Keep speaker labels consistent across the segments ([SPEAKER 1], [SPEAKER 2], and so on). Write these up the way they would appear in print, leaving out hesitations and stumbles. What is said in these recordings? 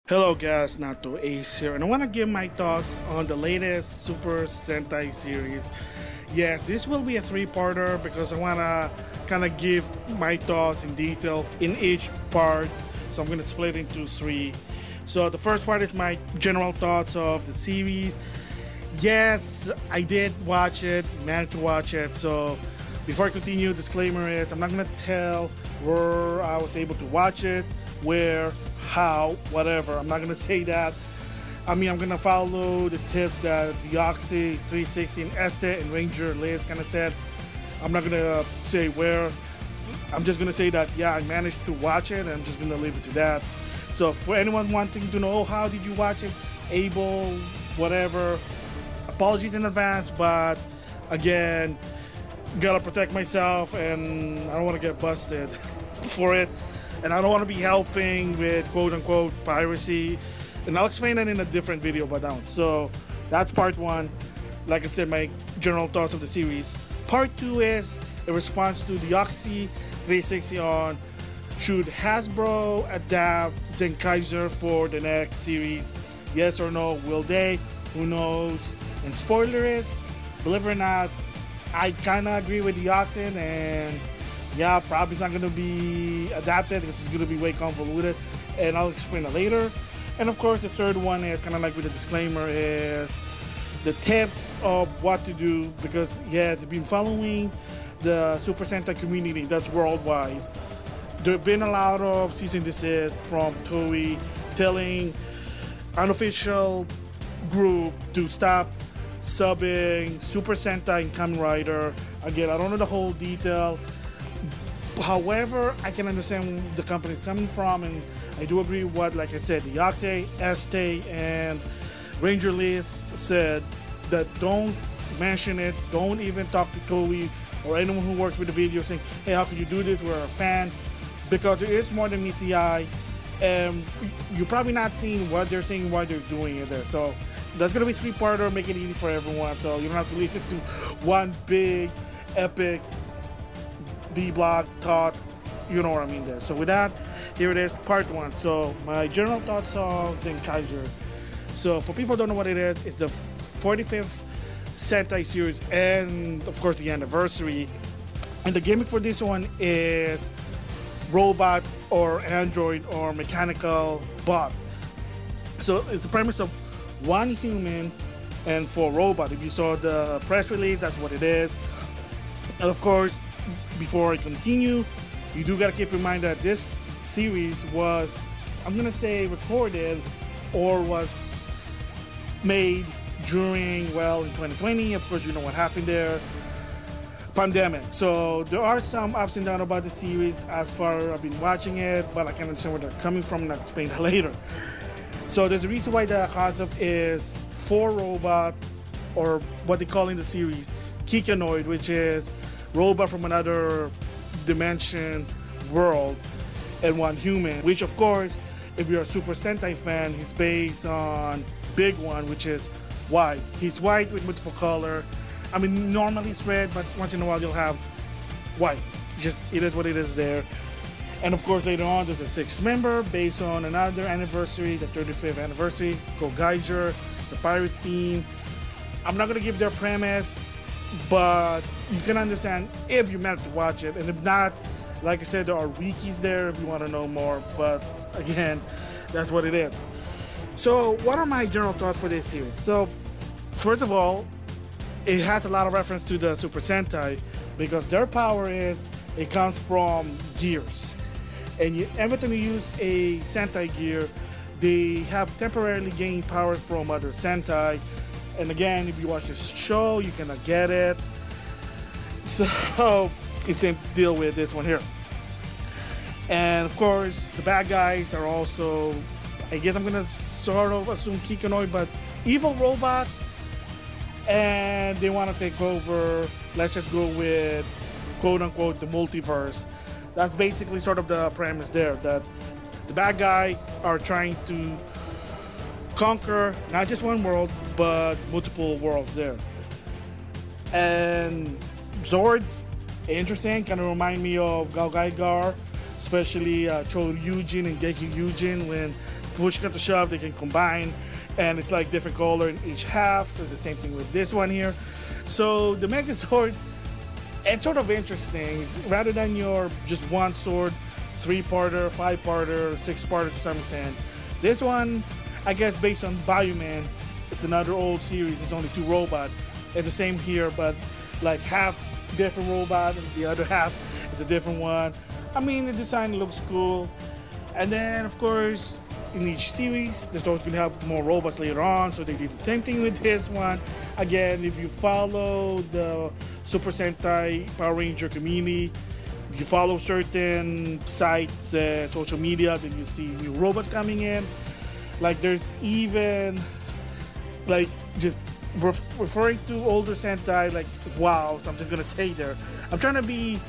[SPEAKER 1] Hello guys, NautoAisDx here, and I want to give my thoughts on the latest Super Sentai series. Yes, this will be a three-parter because I want to kind of give my thoughts in detail in each part, so I'm going to split it into three. So the first part is my general thoughts of the series. Yes, I did watch it, managed to watch it, so before I continue, disclaimer is I'm not going to tell where I was able to watch it, where, how, whatever. I'm not gonna say that. I mean, I'm gonna follow the tips that the Oxy 360 and Este and Ranger Liz kind of said. I'm not gonna say where. I'm just gonna say that yeah, I managed to watch it, and I'm just gonna leave it to that. So for anyone wanting to know how did you watch it, able, whatever, apologies in advance, but again, gotta protect myself, and I don't want to get busted for it. And I don't want to be helping with quote-unquote piracy. And I'll explain that in a different video by now. So that's part one. Like I said, my general thoughts of the series. Part two is a response to the Oxy 360 on should Hasbro adapt Zenkaiger for the next series? Yes or no? Will they? Who knows? And spoiler is, believe it or not, I kind of agree with the Oxy, and yeah, probably it's not going to be adapted because it's going to be way convoluted, and I'll explain it later. And of course, the third one is kind of like with the disclaimer is the tips of what to do, because yeah, they've been following the Super Sentai community that's worldwide. There have been a lot of cease and desist from Toei telling unofficial group to stop subbing Super Sentai and Kamen Rider. Again, I don't know the whole detail. However, I can understand where the company is coming from, and I do agree with what, like I said, the Oxy, Este, and Ranger Liz said, that don't mention it, don't even talk to Toei or anyone who works with the video saying, hey, how can you do this, we're a fan, because there is more than meets the eye, and you're probably not seeing what they're saying, why they're doing it there. So that's going to be three-parter, make it easy for everyone, so you don't have to listen to one big, epic vlog thoughts, you know what I mean there. So with that, here it is, part one. So my general thoughts on Zenkaiger. So for people who don't know what it is, it's the 45th Sentai series and of course the anniversary. And the gimmick for this one is robot or android or mechanical bot. So it's the premise of one human and 4 robot. If you saw the press release, that's what it is. And of course, before I continue, you do gotta keep in mind that this series was, I'm gonna say, recorded or was made during, well, in 2020. Of course, you know what happened there, pandemic. So there are some ups and downs about the series as far as I've been watching it, but I can understand where they're coming from, and I'll explain that later. So there's a reason why the concept is 4 robots, or what they call in the series Kikanoid, which is robot from another dimension world, and 1 human, which of course, if you're a Super Sentai fan, he's based on Big One, which is white. He's white with multiple color. I mean, normally it's red, but once in a while you'll have white. Just, it is what it is there. And of course, later on, there's a 6th member based on another anniversary, the 35th anniversary, Zyuranger, the pirate theme. I'm not gonna give their premise, but you can understand if you manage to watch it, and if not, like I said, there are wikis there if you want to know more, but again, that's what it is. So what are my general thoughts for this series? So first of all, it has a lot of reference to the Super Sentai, because their power is, it comes from gears, and every time you use a Sentai gear, they have temporarily gained powers from other Sentai. And again, if you watch this show, you cannot get it. So it's same deal with this one here. And of course, the bad guys are also, I guess I'm gonna sort of assume Kikanoid, but evil robot. And they want to take over, let's just go with quote unquote the multiverse. That's basically sort of the premise there, that the bad guy are trying to conquer not just one world, but multiple worlds there. And Zords, interesting, kind of remind me of Zyuranger, especially Kyōryū and Zekaigers. When push comes to shove, they can combine, and it's like different color in each half. So it's the same thing with this one here. So the Megazord, it's sort of interesting. Rather than your just one sword, 3-parter, 5-parter, 6-parter to some extent, this one, I guess based on Bioman, it's another old series. It's only 2 robots. It's the same here, but like half different robot and the other half is a different one. I mean, the design looks cool. And then, of course, in each series, there's always going to have more robots later on, so they did the same thing with this one. Again, if you follow the Super Sentai Power Ranger community, if you follow certain sites, social media, then you see new robots coming in. Like there's even like just referring to older Sentai, like wow. So I'm just gonna say there. I'm trying to be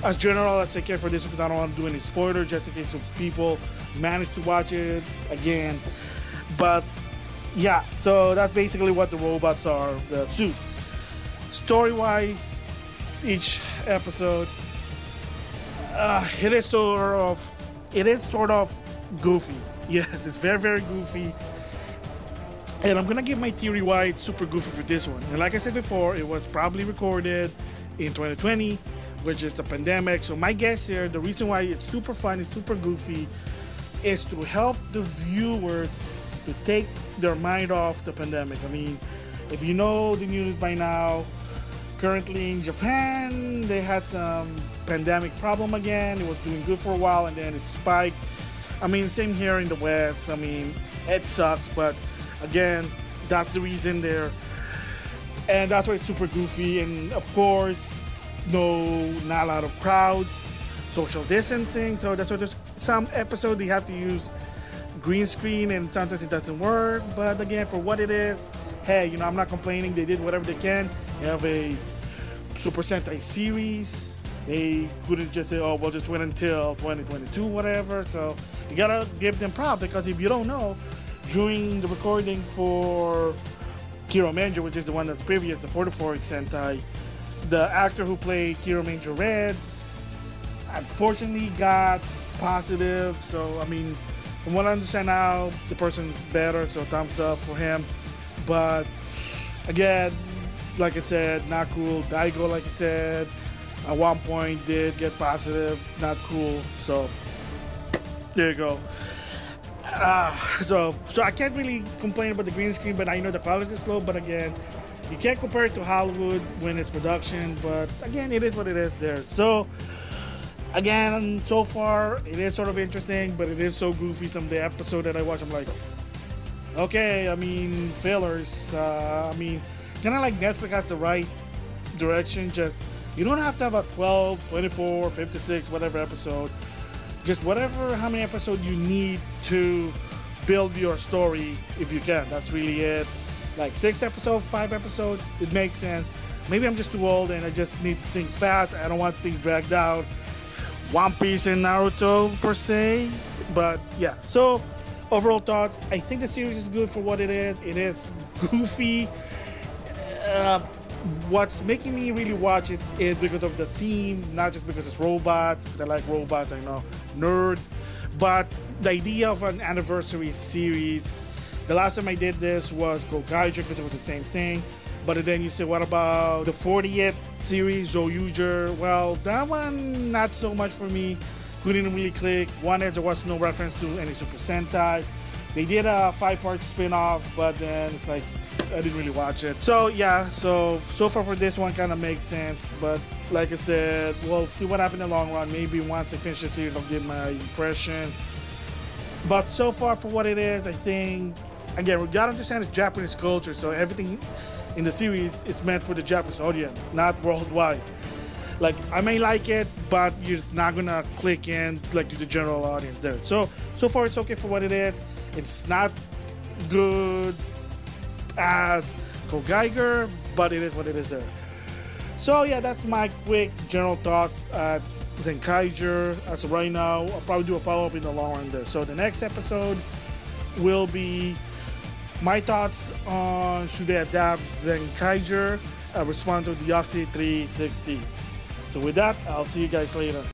[SPEAKER 1] as general as I can for this because I don't want to do any spoiler, just in case people manage to watch it again. But yeah, so that's basically what the robots are. The suit. Story-wise, each episode, it is sort of goofy. Yes, it's very, very goofy. And I'm gonna give my theory why it's super goofy for this one. And like I said before, it was probably recorded in 2020, which is the pandemic. So my guess here, the reason why it's super fun, it's super goofy, is to help the viewers to take their mind off the pandemic. I mean, if you know the news by now, currently in Japan, they had some pandemic problem again. It was doing good for a while and then it spiked. I mean, same here in the West. I mean, it sucks, but again, that's the reason there. And that's why it's super goofy. And of course, not a lot of crowds, social distancing. So that's why there's some episodes they have to use green screen and sometimes it doesn't work. But again, for what it is, hey, you know, I'm not complaining. They did whatever they can. They have a Super Sentai series. They couldn't just say, oh, we'll just wait until 2022, whatever. So you gotta give them props because if you don't know, during the recording for Zyuranger, which is the one that's previous, the 44th Sentai, the actor who played Zyuranger Red unfortunately got positive. So, I mean, from what I understand now, the person's better, so thumbs up for him. But again, like I said, not cool. Daigo, like I said, at one point did get positive, not cool. So there you go. So I can't really complain about the green screen, but I know the quality is low. But again, you can't compare it to Hollywood when it's production. But again, it is what it is there. So again, so far it is sort of interesting, but it is so goofy. Some of the episode that I watch, I'm like, okay, I mean, fillers. I mean, kind of like Netflix has the right direction. Just you don't have to have a 12, 24, 56, whatever episode. Just whatever, how many episodes you need to build your story if you can. That's really it. Like 6 episodes, 5 episodes, it makes sense. Maybe I'm just too old and I just need things fast. I don't want things dragged out. One Piece and Naruto per se. But yeah, so overall thoughts, I think the series is good for what it is. It is goofy. What's making me really watch it is because of the theme, not just because it's robots, because I like robots, I know, nerd, but the idea of an anniversary series. The last time I did this was Zekaigers because it was the same thing, but then you say, what about the 40th series, Zyuranger? Well, that one, not so much for me, couldn't really click. One, there was no reference to any Super Sentai. They did a 5-part spin-off, but then it's like, I didn't really watch it. So yeah, so far for this one kind of makes sense. But like I said, we'll see what happens in the long run. Maybe once I finish the series, I'll give my impression. But so far for what it is, I think, again, we gotta understand it's Japanese culture. So everything in the series is meant for the Japanese audience, not worldwide. Like, I may like it, but it's not gonna click in like to the general audience there. So far it's okay for what it is. It's not good as Zekaigers, but it is what it is there. So yeah, that's my quick general thoughts at Zenkaiger. As of right now, I'll probably do a follow-up in the long run there. So the next episode will be my thoughts on should they adapt Zenkaiger respond to the Oxy 360. So with that, I'll see you guys later.